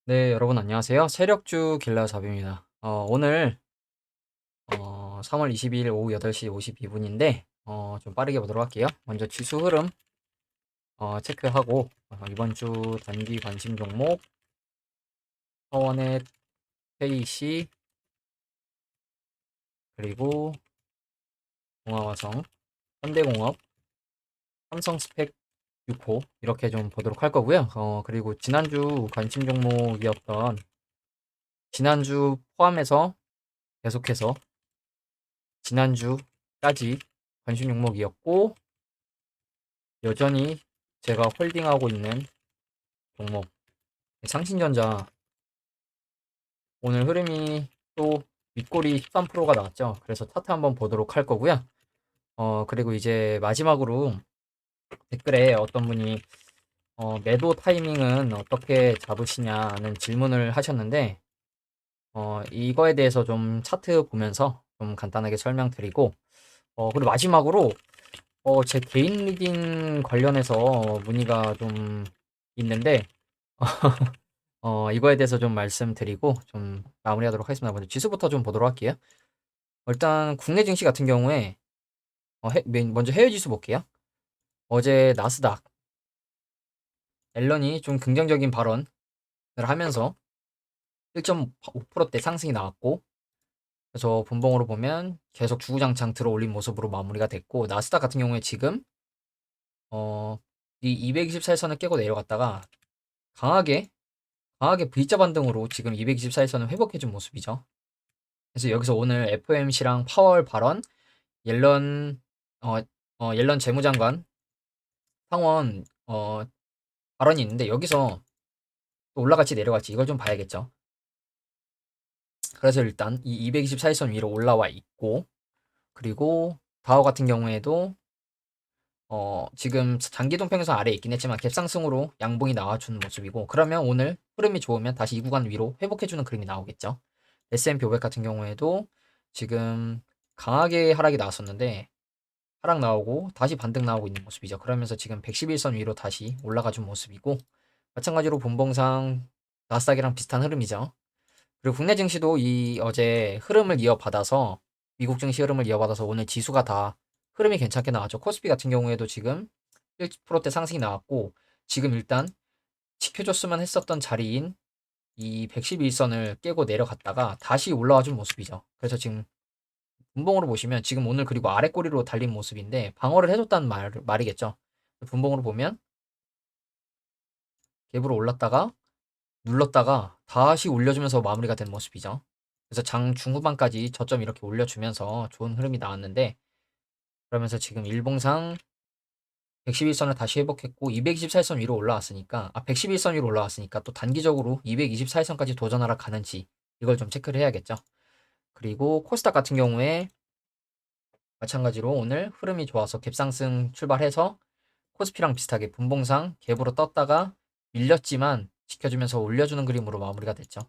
네, 여러분 안녕하세요. 세력주 길라잡입니다. 오늘 3월 22일 오후 8시 52분인데 좀 빠르게 보도록 할게요. 먼저 지수 흐름 체크하고 이번 주 단기 관심 종목 서원의 KC 그리고 동아화성, 현대공업, 삼성스펙 6호 이렇게 좀 보도록 할 거고요. 그리고 지난주 관심 종목이었던 지난주 포함해서 계속해서 지난주까지 관심 종목이었고 여전히 제가 홀딩하고 있는 종목 상신전자 오늘 흐름이 또 윗골이 13%가 나왔죠. 그래서 차트 한번 보도록 할 거고요. 그리고 이제 마지막으로 댓글에 어떤 분이 매도 타이밍은 어떻게 잡으시냐는 질문을 하셨는데 이거에 대해서 좀 차트 보면서 좀 간단하게 설명드리고 그리고 마지막으로 제 개인 리딩 관련해서 문의가 좀 있는데 이거에 대해서 좀 말씀드리고 좀 마무리하도록 하겠습니다. 먼저 지수부터 좀 보도록 할게요. 일단 국내 증시 같은 경우에 먼저 해외 지수 볼게요. 어제 나스닥 앨런이 좀 긍정적인 발언을 하면서 1.5%대 상승이 나왔고 그래서 분봉으로 보면 계속 주구장창 들어올린 모습으로 마무리가 됐고 나스닥 같은 경우에 지금 이 224일선을 깨고 내려갔다가 강하게 V자 반등으로 지금 224일선을 회복해준 모습이죠. 그래서 여기서 오늘 FOMC랑 파월 발언, 옐런 어, 옐런 재무장관 상원 발언이 있는데 여기서 또 올라갈지 내려갈지 이걸 좀 봐야겠죠. 그래서 일단 이 224일선 위로 올라와 있고 그리고 다우 같은 경우에도 지금 장기 동평선 아래에 있긴 했지만 갭상승으로 양봉이 나와주는 모습이고 그러면 오늘 흐름이 좋으면 다시 이 구간 위로 회복해주는 그림이 나오겠죠. S&P 500 같은 경우에도 지금 강하게 하락이 나왔었는데 하락 나오고 다시 반등 나오고 있는 모습이죠. 그러면서 지금 111선 위로 다시 올라가준 모습이고 마찬가지로 분봉상 나스닥이랑 비슷한 흐름이죠. 그리고 국내 증시도 이 어제 흐름을 이어받아서 미국 증시 흐름을 이어받아서 오늘 지수가 다 흐름이 괜찮게 나왔죠. 코스피 같은 경우에도 지금 1%대 상승이 나왔고 지금 일단 지켜줬으면 했었던 자리인 이 111선을 깨고 내려갔다가 다시 올라와 준 모습이죠. 그래서 지금 분봉으로 보시면 지금 오늘 그리고 아래 꼬리로 달린 모습인데 방어를 해줬다는 말이겠죠. 분봉으로 보면 갭으로 올랐다가 눌렀다가 다시 올려주면서 마무리가 된 모습이죠. 그래서 장 중후반까지 저점 이렇게 올려주면서 좋은 흐름이 나왔는데 그러면서 지금 일봉상 111선을 다시 회복했고 224선 위로 올라왔으니까 111선 위로 올라왔으니까 또 단기적으로 224선까지 도전하러 가는지 이걸 좀 체크를 해야겠죠. 그리고 코스닥 같은 경우에 마찬가지로 오늘 흐름이 좋아서 갭상승 출발해서 코스피랑 비슷하게 분봉상 갭으로 떴다가 밀렸지만 지켜주면서 올려주는 그림으로 마무리가 됐죠.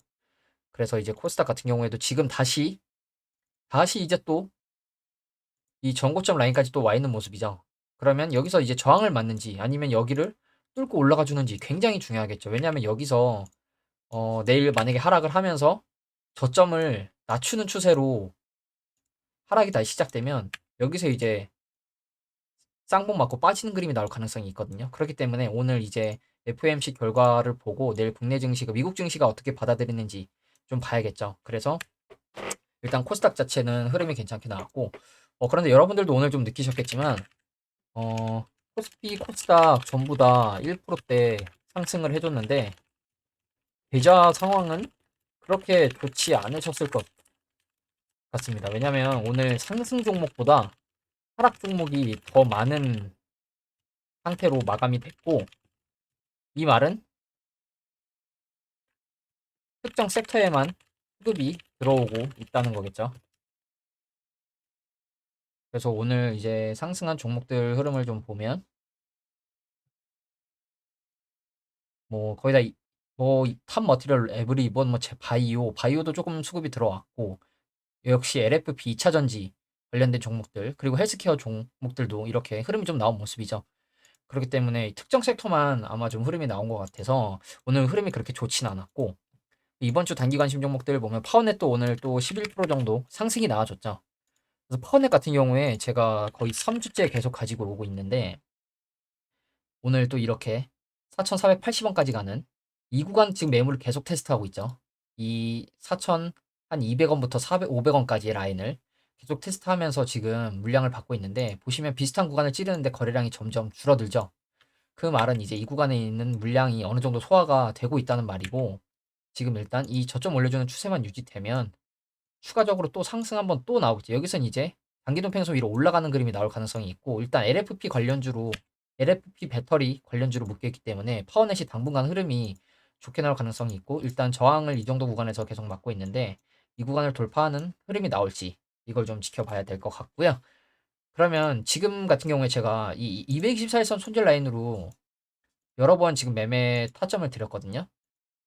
그래서 이제 코스닥 같은 경우에도 지금 다시 이제 또 이 전고점 라인까지 또 와 있는 모습이죠. 그러면 여기서 이제 저항을 맞는지 아니면 여기를 뚫고 올라가 주는지 굉장히 중요하겠죠. 왜냐하면 여기서 내일 만약에 하락을 하면서 저점을 낮추는 추세로 하락이 다시 시작되면 여기서 이제 쌍봉 맞고 빠지는 그림이 나올 가능성이 있거든요. 그렇기 때문에 오늘 이제 FOMC 결과를 보고 내일 국내 증시가 미국 증시가 어떻게 받아들이는지 좀 봐야겠죠. 그래서 일단 코스닥 자체는 흐름이 괜찮게 나왔고 그런데 여러분들도 오늘 좀 느끼셨겠지만 코스피, 코스닥 전부 다 1%대 상승을 해줬는데 계좌 상황은 그렇게 좋지 않으셨을 것 같습니다. 왜냐하면 오늘 상승 종목보다 하락 종목이 더 많은 상태로 마감이 됐고 이 말은 특정 섹터에만 수급이 들어오고 있다는 거겠죠. 그래서 오늘 이제 상승한 종목들 흐름을 좀 보면 뭐 거의 다 뭐 탑 머티리얼 에브리 이번 뭐 바이오도 조금 수급이 들어왔고 역시 LFP 2차 전지 관련된 종목들 그리고 헬스케어 종목들도 이렇게 흐름이 좀 나온 모습이죠. 그렇기 때문에 특정 섹터만 아마 좀 흐름이 나온 것 같아서 오늘 흐름이 그렇게 좋진 않았고 이번 주 단기 관심 종목들 보면 파워넷도 오늘 또 11% 정도 상승이 나와줬죠. 그래서 파워넷 같은 경우에 제가 거의 3주째 계속 가지고 오고 있는데 오늘 또 이렇게 4,480원까지 가는 이 구간 지금 매물을 계속 테스트하고 있죠. 이 4,200원부터 400, 500원까지의 라인을 계속 테스트하면서 지금 물량을 받고 있는데 보시면 비슷한 구간을 찌르는데 거래량이 점점 줄어들죠. 그 말은 이제 이 구간에 있는 물량이 어느 정도 소화가 되고 있다는 말이고 지금 일단 이 저점 올려주는 추세만 유지되면 추가적으로 또 상승 한번 또 나오겠죠. 여기선 이제 단기동 평소 위로 올라가는 그림이 나올 가능성이 있고 일단 LFP 관련주로 LFP 배터리 관련주로 묶여있기 때문에 파워넷이 당분간 흐름이 좋게 나올 가능성이 있고 일단 저항을 이 정도 구간에서 계속 막고 있는데 이 구간을 돌파하는 흐름이 나올지 이걸 좀 지켜봐야 될 것 같고요. 그러면 지금 같은 경우에 제가 이 224일선 손절 라인으로 여러 번 지금 매매 타점을 드렸거든요.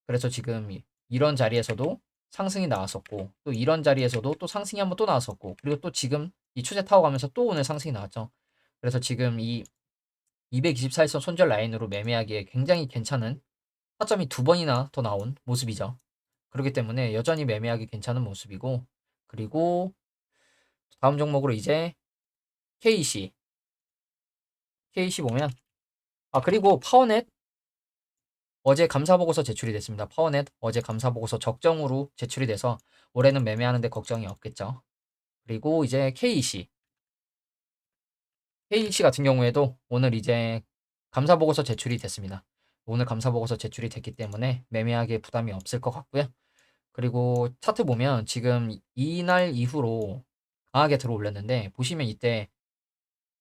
그래서 지금 이런 자리에서도 상승이 나왔었고 또 이런 자리에서도 또 상승이 한번 또 나왔었고 그리고 또 지금 이 추세 타고 가면서 또 오늘 상승이 나왔죠. 그래서 지금 이 224일선 손절 라인으로 매매하기에 굉장히 괜찮은 타점이 두 번이나 더 나온 모습이죠. 그렇기 때문에 여전히 매매하기 괜찮은 모습이고 그리고 다음 종목으로 이제 KC 보면 그리고 파워넷 어제 감사보고서 제출이 됐습니다. 파워넷 어제 감사보고서 적정으로 제출이 돼서 올해는 매매하는데 걱정이 없겠죠. 그리고 이제 KEC 같은 경우에도 오늘 이제 감사보고서 제출이 됐습니다. 오늘 감사보고서 제출이 됐기 때문에 매매하기에 부담이 없을 것 같고요. 그리고 차트 보면 지금 이날 이후로 강하게 들어 올렸는데 보시면 이때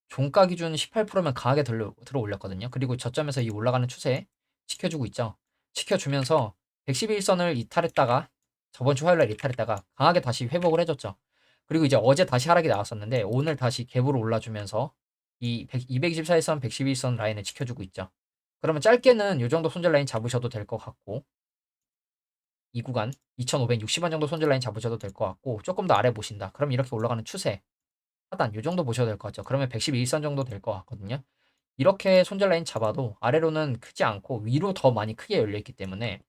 종가 기준 18%면 강하게 들어 올렸거든요. 그리고 저점에서 이 올라가는 추세 지켜주고 있죠. 지켜주면서 111선을 이탈했다가 저번 주 화요일 날 이탈했다가 강하게 다시 회복을 해줬죠. 그리고 이제 어제 다시 하락이 나왔었는데 오늘 다시 갭으로 올라주면서 이 224일선, 111선 라인을 지켜주고 있죠. 그러면 짧게는 이 정도 손절 라인 잡으셔도 될 것 같고 이 구간 2560원 정도 손절 라인 잡으셔도 될 것 같고 조금 더 아래 보신다. 그럼 이렇게 올라가는 추세 하단 요 정도 보셔도 될 것 같죠. 그러면 111선 정도 될 것 같거든요. 이렇게 손절 라인 잡아도 아래로는 크지 않고 위로 더 많이 크게 열려 있기 때문에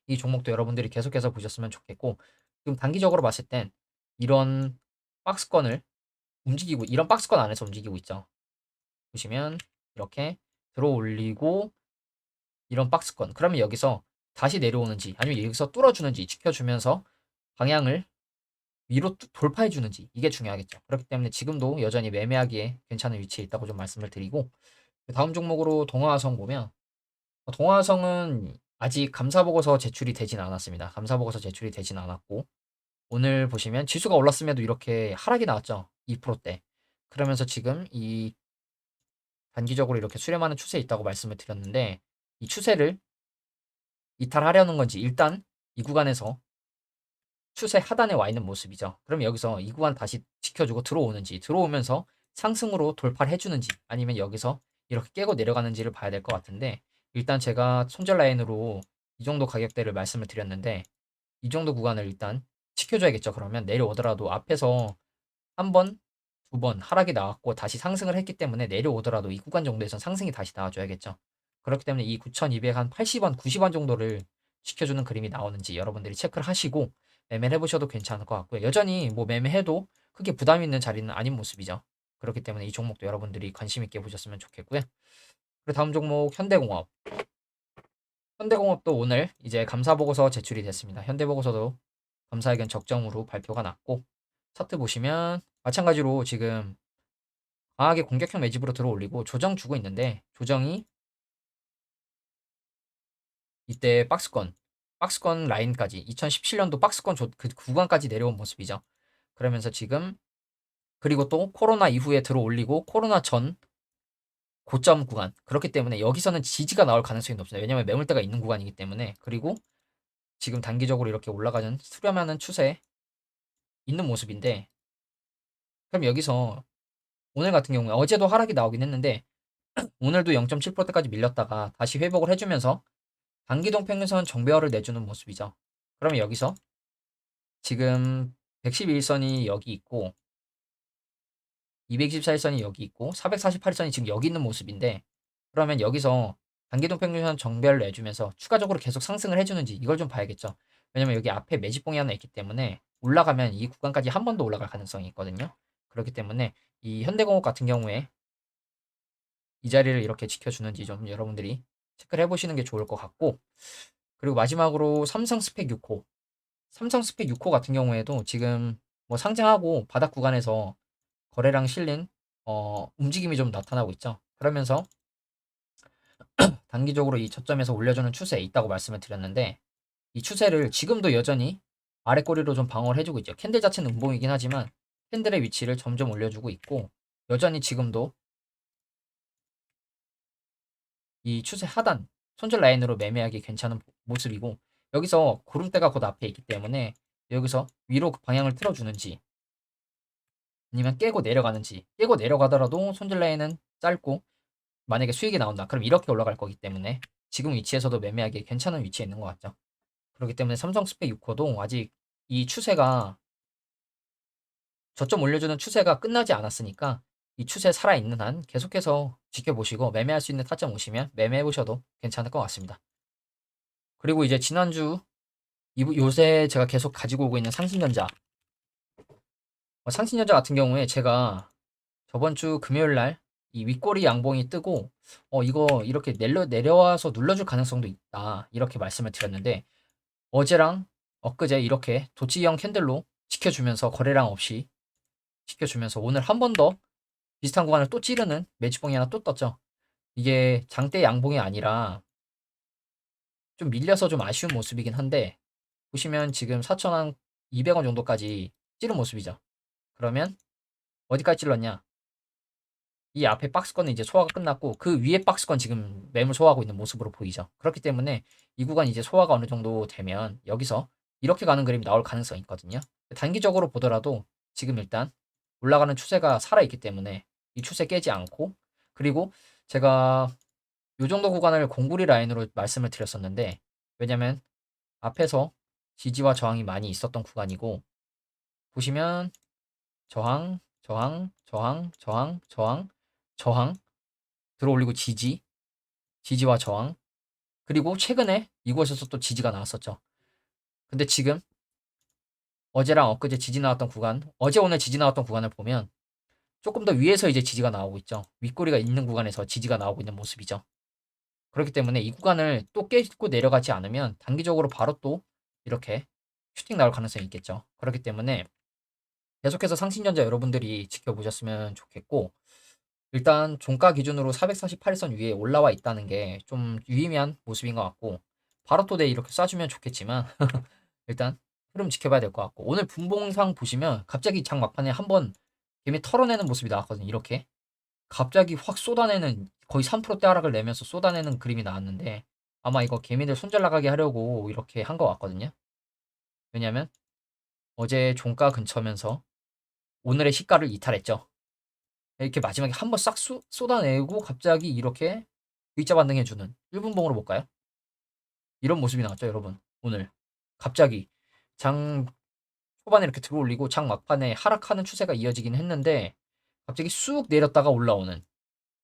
이 종목도 여러분들이 계속해서 보셨으면 좋겠고 지금 단기적으로 봤을 땐 이런 박스권을 움직이고 이런 박스권 안에서 움직이고 있죠. 보시면 이렇게 들어 올리고 이런 박스권 그러면 여기서 다시 내려오는지 아니면 여기서 뚫어주는지 지켜주면서 방향을 위로 돌파해 주는지 이게 중요하겠죠. 그렇기 때문에 지금도 여전히 매매하기에 괜찮은 위치에 있다고 좀 말씀을 드리고 다음 종목으로 동아화성 보면 동아화성은 아직 감사보고서 제출이 되진 않았습니다. 감사보고서 제출이 되진 않았고 오늘 보시면 지수가 올랐음에도 이렇게 하락이 나왔죠. 2%대. 그러면서 지금 이 단기적으로 이렇게 수렴하는 추세에 있다고 말씀을 드렸는데 이 추세를 이탈하려는 건지 일단 이 구간에서 추세 하단에 와 있는 모습이죠. 그럼 여기서 이 구간 다시 지켜주고 들어오는지 들어오면서 상승으로 돌파를 해주는지 아니면 여기서 이렇게 깨고 내려가는지를 봐야 될 것 같은데 일단 제가 손절 라인으로 이 정도 가격대를 말씀을 드렸는데 이 정도 구간을 일단 지켜줘야겠죠. 그러면 내려오더라도 앞에서 한 번, 두 번 하락이 나왔고 다시 상승을 했기 때문에 내려오더라도 이 구간 정도에서 상승이 다시 나와줘야겠죠. 그렇기 때문에 이 9,200 한 80원, 90원 정도를 지켜주는 그림이 나오는지 여러분들이 체크를 하시고 매매를 해보셔도 괜찮을 것 같고요. 여전히 뭐 매매해도 크게 부담 있는 자리는 아닌 모습이죠. 그렇기 때문에 이 종목도 여러분들이 관심 있게 보셨으면 좋겠고요. 그리고 다음 종목 현대공업. 현대공업도 오늘 이제 감사보고서 제출이 됐습니다. 현대보고서도 감사의견 적정으로 발표가 났고 차트 보시면 마찬가지로 지금 강하게 공격형 매집으로 들어올리고 조정 주고 있는데 조정이 이때 박스권 라인까지 2017년도 박스권 그 구간까지 내려온 모습이죠. 그러면서 지금 그리고 또 코로나 이후에 들어올리고 코로나 전 고점 구간 그렇기 때문에 여기서는 지지가 나올 가능성이 높습니다. 왜냐하면 매물대가 있는 구간이기 때문에 그리고 지금 단기적으로 이렇게 올라가는 수렴하는 추세 있는 모습인데 그럼 여기서 오늘 같은 경우에 어제도 하락이 나오긴 했는데 오늘도 0.7%대까지 밀렸다가 다시 회복을 해주면서 단기동 평균선 정배열을 내주는 모습이죠. 그러면 여기서 지금 111선이 여기 있고 224일선이 여기 있고 448일선이 지금 여기 있는 모습인데 그러면 여기서 단기동 평균선 정배열을 내주면서 추가적으로 계속 상승을 해주는지 이걸 좀 봐야겠죠. 왜냐면 여기 앞에 매집봉이 하나 있기 때문에 올라가면 이 구간까지 한 번 더 올라갈 가능성이 있거든요. 그렇기 때문에 이 현대공업 같은 경우에 이 자리를 이렇게 지켜주는지 좀 여러분들이 체크를 해보시는 게 좋을 것 같고, 그리고 마지막으로 삼성 스펙 6호. 삼성 스펙 6호 같은 경우에도 지금 뭐 상장하고 바닥 구간에서 거래량 실린 움직임이 좀 나타나고 있죠. 그러면서 단기적으로 이 저점에서 올려주는 추세에 있다고 말씀을 드렸는데, 이 추세를 지금도 여전히 아래 꼬리로 좀 방어를 해주고 있죠. 캔들 자체는 음봉이긴 하지만 캔들의 위치를 점점 올려주고 있고, 여전히 지금도 이 추세 하단 손절 라인으로 매매하기 괜찮은 모습이고, 여기서 구름대가 곧 앞에 있기 때문에 여기서 위로 방향을 틀어주는지 아니면 깨고 내려가는지, 깨고 내려가더라도 손절 라인은 짧고 만약에 수익이 나온다 그럼 이렇게 올라갈 거기 때문에 지금 위치에서도 매매하기 괜찮은 위치에 있는 것 같죠. 그렇기 때문에 삼성 스펙 6호도 아직 이 추세가 저점 올려주는 추세가 끝나지 않았으니까 이 추세 살아있는 한 계속해서 지켜보시고 매매할 수 있는 타점 오시면 매매해 보셔도 괜찮을 것 같습니다. 그리고 이제 지난주 요새 제가 계속 가지고 오고 있는 상신전자, 상신전자 같은 경우에 제가 저번 주 금요일 날 이 윗꼬리 양봉이 뜨고 이거 이렇게 내려와서 눌러줄 가능성도 있다 이렇게 말씀을 드렸는데, 어제랑 엊그제 이렇게 도치형 캔들로 지켜주면서 거래량 없이 지켜주면서 오늘 한 번 더 비슷한 구간을 또 찌르는 매집봉이 하나 또 떴죠. 이게 장대 양봉이 아니라 좀 밀려서 좀 아쉬운 모습이긴 한데, 보시면 지금 4,200원 정도까지 찌른 모습이죠. 그러면 어디까지 찔렀냐? 이 앞에 박스권은 이제 소화가 끝났고 그 위에 박스권 지금 매물 소화하고 있는 모습으로 보이죠. 그렇기 때문에 이 구간 이제 소화가 어느 정도 되면 여기서 이렇게 가는 그림이 나올 가능성이 있거든요. 단기적으로 보더라도 지금 일단 올라가는 추세가 살아있기 때문에 이 추세 깨지 않고, 그리고 제가 요 정도 구간을 공구리 라인으로 말씀을 드렸었는데, 왜냐면 앞에서 지지와 저항이 많이 있었던 구간이고, 보시면 저항, 저항, 저항, 저항, 저항, 저항, 들어올리고 지지와 저항, 그리고 최근에 이곳에서 또 지지가 나왔었죠. 근데 지금 어제랑 엊그제 지지 나왔던 구간, 어제 오늘 지지 나왔던 구간을 보면 조금 더 위에서 이제 지지가 나오고 있죠. 윗꼬리가 있는 구간에서 지지가 나오고 있는 모습이죠. 그렇기 때문에 이 구간을 또 깨고 내려가지 않으면 단기적으로 바로 또 이렇게 슈팅 나올 가능성이 있겠죠. 그렇기 때문에 계속해서 상신전자 여러분들이 지켜보셨으면 좋겠고, 일단 종가 기준으로 448선 위에 올라와 있다는 게 좀 유의미한 모습인 것 같고, 바로 또 내 이렇게 쏴주면 좋겠지만 일단 흐름 지켜봐야 될 것 같고, 오늘 분봉상 보시면 갑자기 장 막판에 한번 개미 털어내는 모습이 나왔거든요. 이렇게 갑자기 확 쏟아내는, 거의 3%대 하락을 내면서 쏟아내는 그림이 나왔는데, 아마 이거 개미들 손절 나가게 하려고 이렇게 한 것 같거든요. 왜냐면 어제 종가 근처면서 오늘의 시가를 이탈했죠. 이렇게 마지막에 한번 싹 쏟아내고 갑자기 이렇게 V자 반등해주는 1분봉으로 볼까요? 이런 모습이 나왔죠, 여러분. 오늘 갑자기 장 초반에 이렇게 들어올리고 장 막판에 하락하는 추세가 이어지긴 했는데 갑자기 쑥 내렸다가 올라오는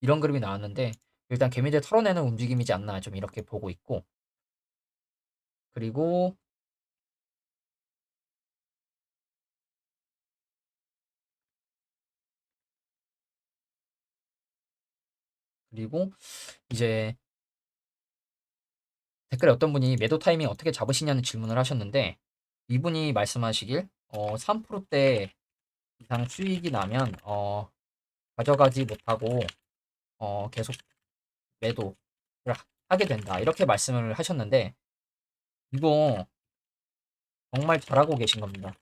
이런 그림이 나왔는데, 일단 개미들 털어내는 움직임이지 않나 좀 이렇게 보고 있고, 그리고 그리고 이제 댓글에 어떤 분이 매도 타이밍 어떻게 잡으시냐는 질문을 하셨는데, 이분이 말씀하시길 3%대 이상 수익이 나면 가져가지 못하고 계속 매도를 하게 된다 이렇게 말씀을 하셨는데, 이거 정말 잘하고 계신 겁니다.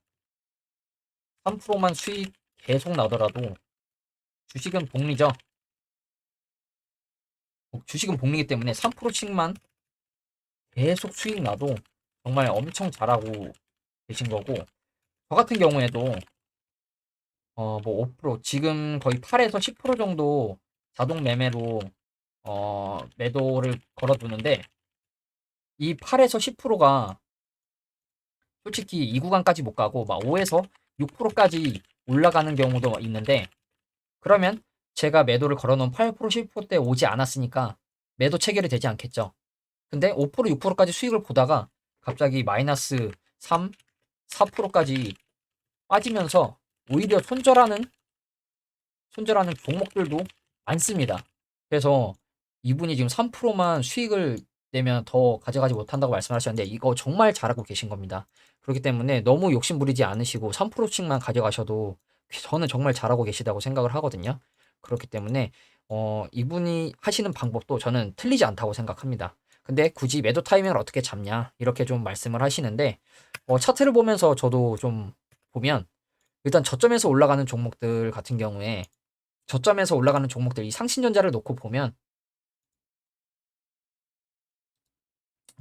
3%만 수익 계속 나더라도 주식은 복리죠. 주식은 복리기 때문에 3%씩만 계속 수익 나도 정말 엄청 잘하고 계신 거고, 저 같은 경우에도 뭐 5% 지금 거의 8에서 10% 정도 자동 매매로 매도를 걸어두는데, 이 8에서 10%가 솔직히 이 구간까지 못 가고 막 5에서 6%까지 올라가는 경우도 있는데, 그러면 제가 매도를 걸어놓은 8% 10%대 오지 않았으니까 매도 체결이 되지 않겠죠. 근데 5% 6%까지 수익을 보다가 갑자기 마이너스 3, 4%까지 빠지면서 오히려 손절하는 종목들도 많습니다. 그래서 이분이 지금 3%만 수익을 내면 더 가져가지 못한다고 말씀하셨는데 이거 정말 잘하고 계신 겁니다. 그렇기 때문에 너무 욕심 부리지 않으시고 3%씩만 가져가셔도 저는 정말 잘하고 계시다고 생각을 하거든요. 그렇기 때문에 이분이 하시는 방법도 저는 틀리지 않다고 생각합니다. 근데 굳이 매도 타이밍을 어떻게 잡냐 이렇게 좀 말씀을 하시는데 차트를 보면서 저도 좀 보면 일단 저점에서 올라가는 종목들 같은 경우에 저점에서 올라가는 종목들 이 상신전자를 놓고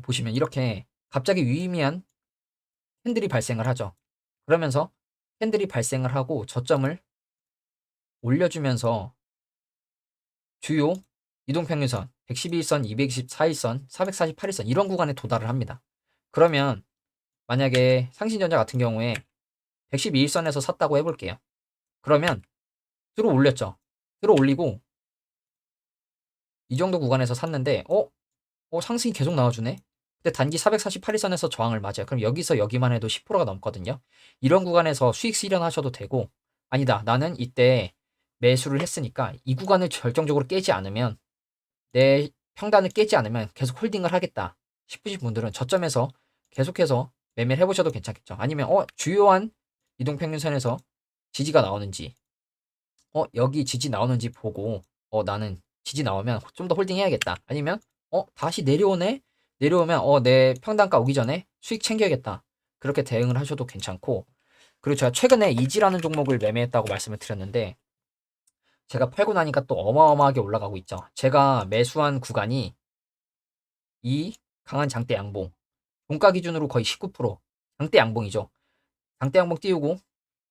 보시면 이렇게 갑자기 유의미한 캔들이 발생을 하죠. 그러면서 캔들이 발생을 하고 저점을 올려주면서 주요 이동평균선 111선, 224일선, 448일선 이런 구간에 도달을 합니다. 그러면 만약에 상신전자 같은 경우에 112일선에서 샀다고 해볼게요. 그러면 들어 올렸죠. 들어 올리고 이 정도 구간에서 샀는데 상승이 계속 나와주네. 근데 단지 448일선에서 저항을 맞아요. 그럼 여기서 여기만 해도 10%가 넘거든요. 이런 구간에서 수익 실현하셔도 되고 아니다. 나는 이때 매수를 했으니까 이 구간을 결정적으로 깨지 않으면 내 평단을 깨지 않으면 계속 홀딩을 하겠다 싶으신 분들은 저점에서 계속해서 매매를 해보셔도 괜찮겠죠. 아니면 주요한 이동평균선에서 지지가 나오는지 여기 지지 나오는지 보고 나는 지지 나오면 좀 더 홀딩 해야겠다. 아니면 다시 내려오네. 내려오면 내 평단가 오기 전에 수익 챙겨야겠다. 그렇게 대응을 하셔도 괜찮고 그리고 제가 최근에 이지라는 종목을 매매했다고 말씀을 드렸는데 제가 팔고 나니까 또 어마어마하게 올라가고 있죠. 제가 매수한 구간이 이 강한 장대 양봉 종가 기준으로 거의 19% 장대 양봉이죠. 장대 양봉 띄우고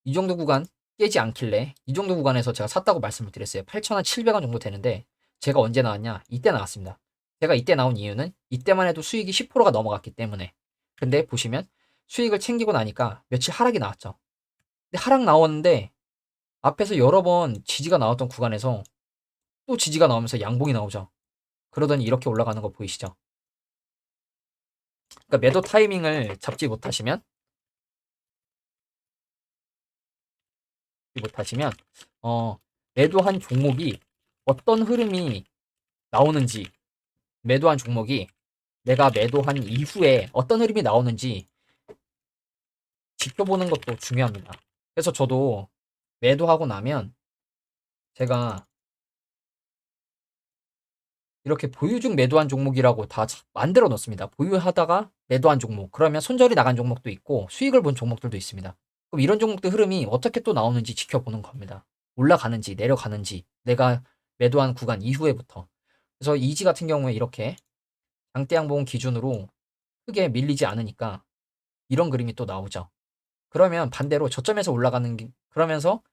이 정도 구간 깨지 않길래 이 정도 구간에서 제가 샀다고 말씀을 드렸어요. 8,700원 정도 되는데 제가 언제 나왔냐? 이때 나왔습니다. 제가 이때 나온 이유는 이때만 해도 수익이 10%가 넘어갔기 때문에. 근데 보시면 수익을 챙기고 나니까 며칠 하락이 나왔죠. 근데 하락 나왔는데 앞에서 여러 번 지지가 나왔던 구간에서 또 지지가 나오면서 양봉이 나오죠. 그러더니 이렇게 올라가는 거 보이시죠? 그러니까 매도 타이밍을 잡지 못하시면 매도한 종목이 어떤 흐름이 나오는지 매도한 종목이 내가 매도한 이후에 어떤 흐름이 나오는지 지켜보는 것도 중요합니다. 그래서 저도 매도하고 나면 제가 이렇게 보유 중 매도한 종목이라고 다 만들어 놓습니다. 보유하다가 매도한 종목. 그러면 손절이 나간 종목도 있고 수익을 본 종목들도 있습니다. 그럼 이런 종목들 흐름이 어떻게 또 나오는지 지켜보는 겁니다. 올라가는지 내려가는지 내가 매도한 구간 이후에부터. 그래서 이지 같은 경우에 이렇게 장대양봉 기준으로 크게 밀리지 않으니까 이런 그림이 또 나오죠. 그러면 반대로 저점에서 올라가는 그러면서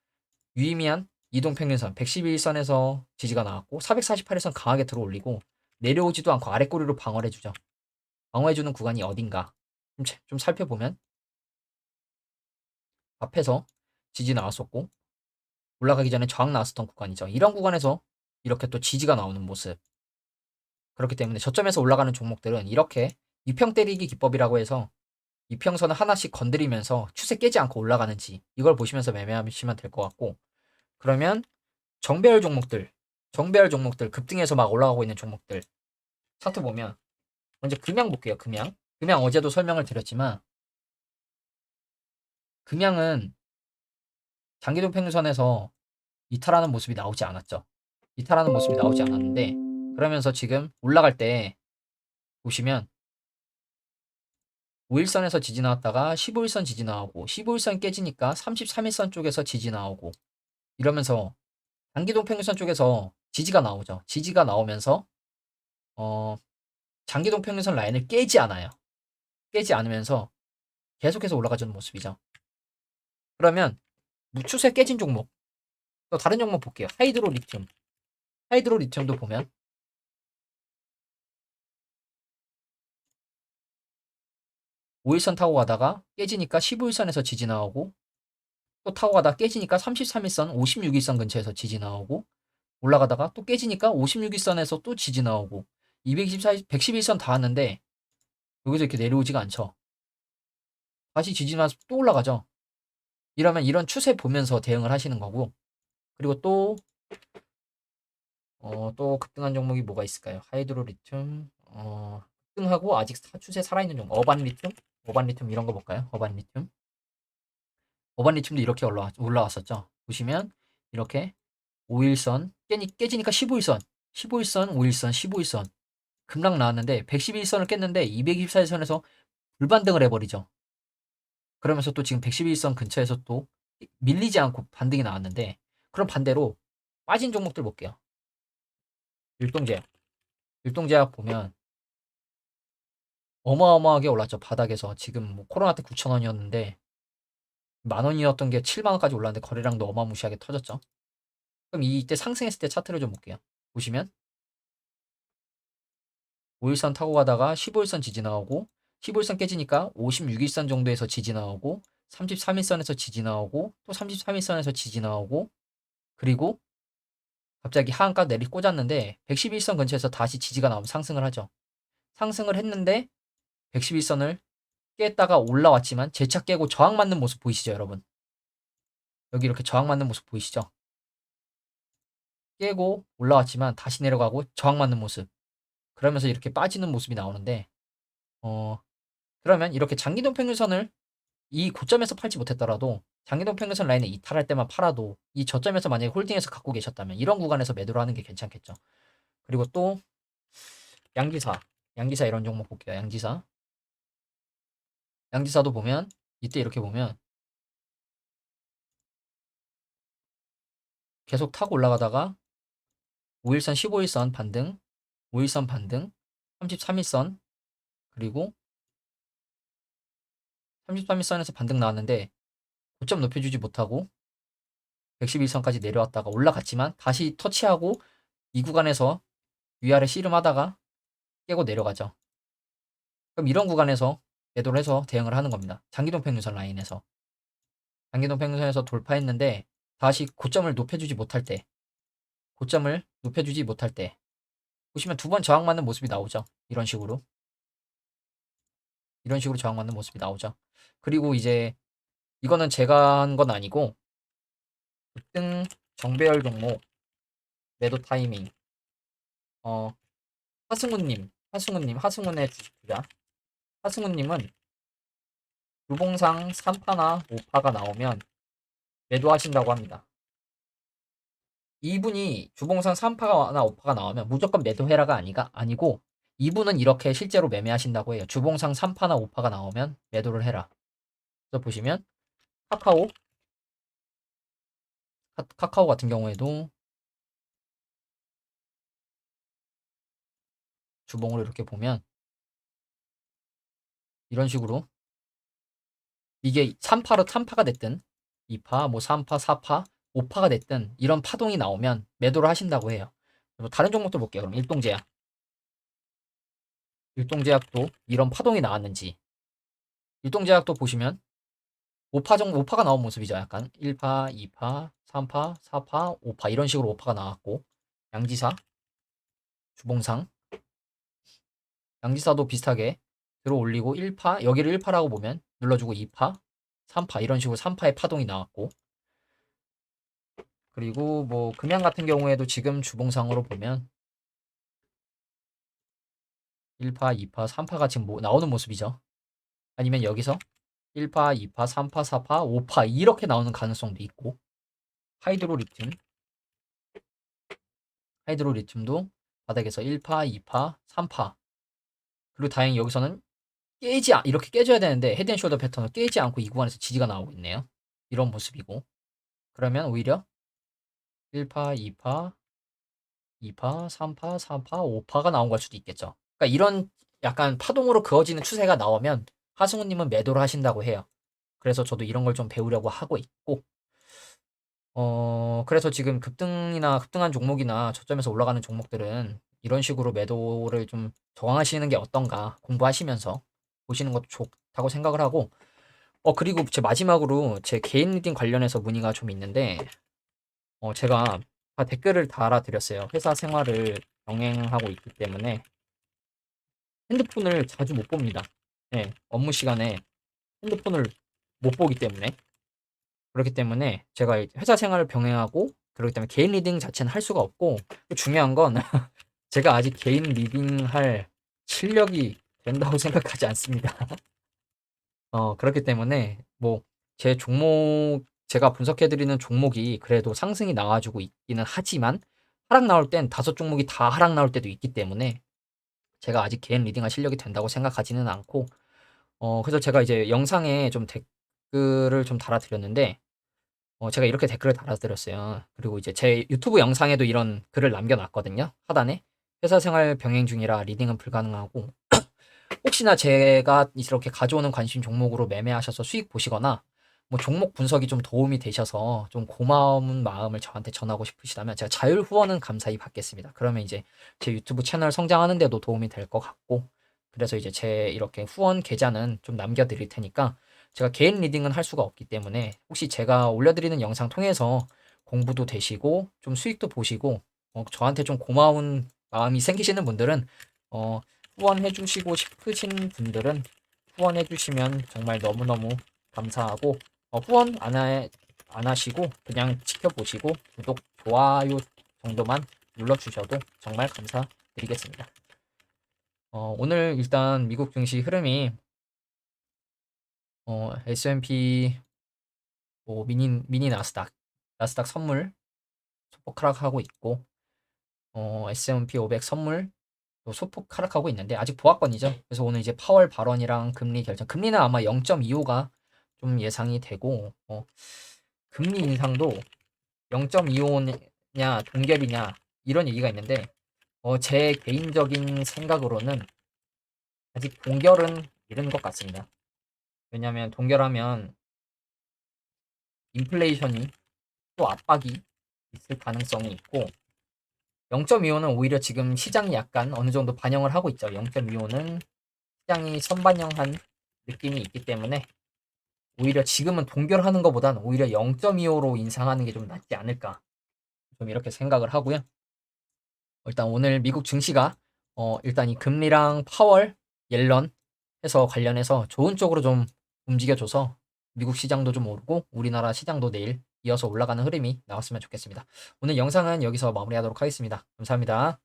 유의미한 이동평균선 111선에서 지지가 나왔고 448에선 강하게 들어올리고 내려오지도 않고 아래꼬리로 방어를 해주죠. 방어해주는 구간이 어딘가 좀 살펴보면 앞에서 지지 나왔었고 올라가기 전에 저항 나왔었던 구간이죠. 이런 구간에서 이렇게 또 지지가 나오는 모습. 그렇기 때문에 저점에서 올라가는 종목들은 이렇게 이평 때리기 기법이라고 해서 이평선을 하나씩 건드리면서 추세 깨지 않고 올라가는지 이걸 보시면서 매매하시면 될 것 같고 그러면 정배열 종목들 급등해서 막 올라가고 있는 종목들 차트 보면 먼저 금양 볼게요. 금양 어제도 설명을 드렸지만 금양은 장기동 평균선에서 이탈하는 모습이 나오지 않았죠. 이탈하는 모습이 나오지 않았는데 그러면서 지금 올라갈 때 보시면 5일선에서 지지 나왔다가 15일선 지지 나오고 15일선 깨지니까 33일선 쪽에서 지지 나오고 이러면서 장기동 평균선 쪽에서 지지가 나오죠. 지지가 나오면서 어, 장기동 평균선 라인을 깨지 않아요. 깨지 않으면서 계속해서 올라가주는 모습이죠. 그러면 추세 깨진 종목 또 다른 종목 볼게요. 하이드로 리튬도 보면 5일선 타고 가다가 깨지니까 15일선에서 지지 나오고 또 타고 가다가 깨지니까 33일선, 56일선 근처에서 지지 나오고 올라가다가 또 깨지니까 56일선에서 또 지지 나오고 224, 111선 닿았는데 여기서 이렇게 내려오지가 않죠. 다시 지지면서 또 올라가죠. 이러면 이런 추세 보면서 대응을 하시는 거고. 그리고 또 급등한 종목이 뭐가 있을까요? 하이드로 리튬, 급등하고 아직 추세 살아있는 종목, 어반 리튬 이런 거 볼까요? 어반 리튬. 어반 리튬도 이렇게 올라왔었죠. 보시면 이렇게 5일선 깨지니까 15일선, 15일선, 5일선, 15일선 급락 나왔는데 111선을 깼는데 224일선에서 불반등을 해버리죠. 그러면서 또 지금 111선 근처에서 또 밀리지 않고 반등이 나왔는데, 그럼 반대로 빠진 종목들 볼게요. 율동제약. 율동제약 보면 어마어마하게 올랐죠. 바닥에서. 지금 뭐 코로나 때 9,000원이었는데 만 원이었던 게 7만 원까지 올랐는데 거래량도 어마무시하게 터졌죠. 그럼 이때 상승했을 때 차트를 좀 볼게요. 보시면 5일선 타고 가다가 15일선 지지 나오고, 15일선 깨지니까 56일선 정도에서 지지 나오고, 33일선에서 지지 나오고, 또 33일선에서 지지 나오고, 그리고 갑자기 하한가 내리 꽂았는데 111선 근처에서 다시 지지가 나오면 상승을 하죠. 상승을 했는데 111선을 깼다가 올라왔지만 재차 깨고 저항 맞는 모습 보이시죠, 여러분? 여기 이렇게 저항 맞는 모습 보이시죠? 깨고 올라왔지만 다시 내려가고 저항 맞는 모습. 그러면서 이렇게 빠지는 모습이 나오는데, 어, 그러면 이렇게 장기동 평균선을 이 고점에서 팔지 못했더라도 장기동 평균선 라인에 이탈할 때만 팔아도 이 저점에서 만약에 홀딩해서 갖고 계셨다면 이런 구간에서 매도를 하는 게 괜찮겠죠. 그리고 또 양기사, 양기사 이런 종목 볼게요. 양기사. 양지사도 보면 이때 이렇게 보면 계속 타고 올라가다가 5일선, 15일선 반등, 5일선 반등, 33일선, 그리고 33일선에서 반등 나왔는데 고점 높여주지 못하고 111선까지 내려왔다가 올라갔지만 다시 터치하고 이 구간에서 위아래 씨름하다가 깨고 내려가죠. 그럼 이런 구간에서 매도를 해서 대응을 하는 겁니다. 장기동 평균선 라인에서. 장기동 평균선에서 돌파했는데 다시 고점을 높여주지 못할 때 보시면 두 번 저항 맞는 모습이 나오죠. 이런 식으로. 이런 식으로 저항받는 모습이 나오죠. 그리고 이제 이거는 제가 한 건 아니고 급등 정배열 종목 매도 타이밍 어 하승우의 주식 투자. 하승우님은 유봉상 3파나 5파가 나오면 매도하신다고 합니다. 이분이 주봉상 3파나 5파가 나오면 무조건 매도해라가 아니고 이분은 이렇게 실제로 매매하신다고 해요. 주봉상 3파나 5파가 나오면 매도를 해라. 그래서 보시면 카카오 카카오 같은 경우에도 주봉으로 이렇게 보면 이런 식으로 이게 3파가 됐든 2파, 뭐 3파, 4파, 5파가 됐든 이런 파동이 나오면 매도를 하신다고 해요. 그리고 다른 종목들 볼게요. 그럼 일동제약도 이런 파동이 나왔는지 일동제약도 보시면 5파가 나온 모습이죠. 약간 1파, 2파, 3파, 4파, 5파 이런 식으로 5파가 나왔고 양지사, 주봉상, 양지사도 비슷하게 들어 올리고 1파, 여기를 1파라고 보면 눌러주고 2파, 3파 이런 식으로 3파의 파동이 나왔고 그리고 뭐 금양 같은 경우에도 지금 주봉상으로 보면 1파, 2파, 3파가 지금 나오는 모습이죠. 아니면 여기서 1파, 2파, 3파, 4파, 5파 이렇게 나오는 가능성도 있고 하이드로 리튬, 하이드로 리튬도 바닥에서 1파, 2파, 3파 그리고 다행히 여기서는 이렇게 깨져야 되는데 헤드앤숄더 패턴을 깨지 않고 이 구간에서 지지가 나오고 있네요. 이런 모습이고 그러면 오히려 1파, 2파, 2파, 3파, 4파, 5파가 나온 걸 수도 있겠죠. 그러니까 이런 약간 파동으로 그어지는 추세가 나오면 하승우님은 매도를 하신다고 해요. 그래서 저도 이런 걸 좀 배우려고 하고 있고, 그래서 지금 급등한 종목이나 저점에서 올라가는 종목들은 이런 식으로 매도를 좀 저항하시는 게 어떤가 공부하시면서 보시는 것도 좋다고 생각을 하고, 그리고 제 마지막으로 제 개인 리딩 관련해서 문의가 좀 있는데, 제가 다 댓글을 달아드렸어요. 회사 생활을 병행하고 있기 때문에 핸드폰을 자주 못 봅니다. 네, 업무 시간에 핸드폰을 못 보기 때문에. 그렇기 때문에 제가 회사 생활을 병행하고 그렇기 때문에 개인 리딩 자체는 할 수가 없고, 중요한 건 제가 아직 개인 리딩할 실력이 된다고 생각하지 않습니다. 그렇기 때문에 뭐 제 종목, 제가 분석해 드리는 종목이 그래도 상승이 나와주고 있기는 하지만 하락 나올 땐 다섯 종목이 다 하락 나올 때도 있기 때문에 제가 아직 개인 리딩할 실력이 된다고 생각하지는 않고, 그래서 제가 이제 영상에 좀 댓글을 좀 달아드렸는데, 제가 이렇게 댓글을 달아드렸어요. 그리고 이제 제 유튜브 영상에도 이런 글을 남겨놨거든요. 하단에 회사 생활 병행 중이라 리딩은 불가능하고, 혹시나 제가 이렇게 가져오는 관심 종목으로 매매하셔서 수익 보시거나 뭐 종목 분석이 좀 도움이 되셔서 좀 고마운 마음을 저한테 전하고 싶으시다면 제가 자율 후원은 감사히 받겠습니다. 그러면 이제 제 유튜브 채널 성장하는 데도 도움이 될 것 같고, 그래서 이제 제 이렇게 후원 계좌는 좀 남겨드릴 테니까, 제가 개인 리딩은 할 수가 없기 때문에 혹시 제가 올려드리는 영상 통해서 공부도 되시고 좀 수익도 보시고 저한테 좀 고마운 마음이 생기시는 분들은, 어, 후원해 주시고 싶으신 분들은 후원해 주시면 정말 너무너무 감사하고, 후원 안 하시고 그냥 지켜보시고 구독, 좋아요 정도만 눌러주셔도 정말 감사드리겠습니다. 오늘 일단 미국 증시 흐름이 S&P 뭐 미니 나스닥 선물 소폭 하락하고 있고, S&P 500 선물 또 소폭 하락하고 있는데 아직 보합권이죠. 그래서 오늘 이제 파월 발언이랑 금리 결정, 금리는 아마 0.25가 좀 예상이 되고, 금리 인상도 0.25냐 동결이냐 이런 얘기가 있는데, 제 개인적인 생각으로는 아직 동결은 이른 것 같습니다. 왜냐하면 동결하면 인플레이션이 또 압박이 있을 가능성이 있고, 0.25는 오히려 지금 시장이 약간 어느 정도 반영을 하고 있죠. 0.25는 시장이 선반영한 느낌이 있기 때문에 오히려 지금은 동결하는 것보단 오히려 0.25로 인상하는 게 좀 낫지 않을까, 좀 이렇게 생각을 하고요. 일단 오늘 미국 증시가 일단 이 금리랑 파월, 옐런 해서 관련해서 좋은 쪽으로 좀 움직여줘서 미국 시장도 좀 오르고 우리나라 시장도 내일 이어서 올라가는 흐름이 나왔으면 좋겠습니다. 오늘 영상은 여기서 마무리하도록 하겠습니다. 감사합니다.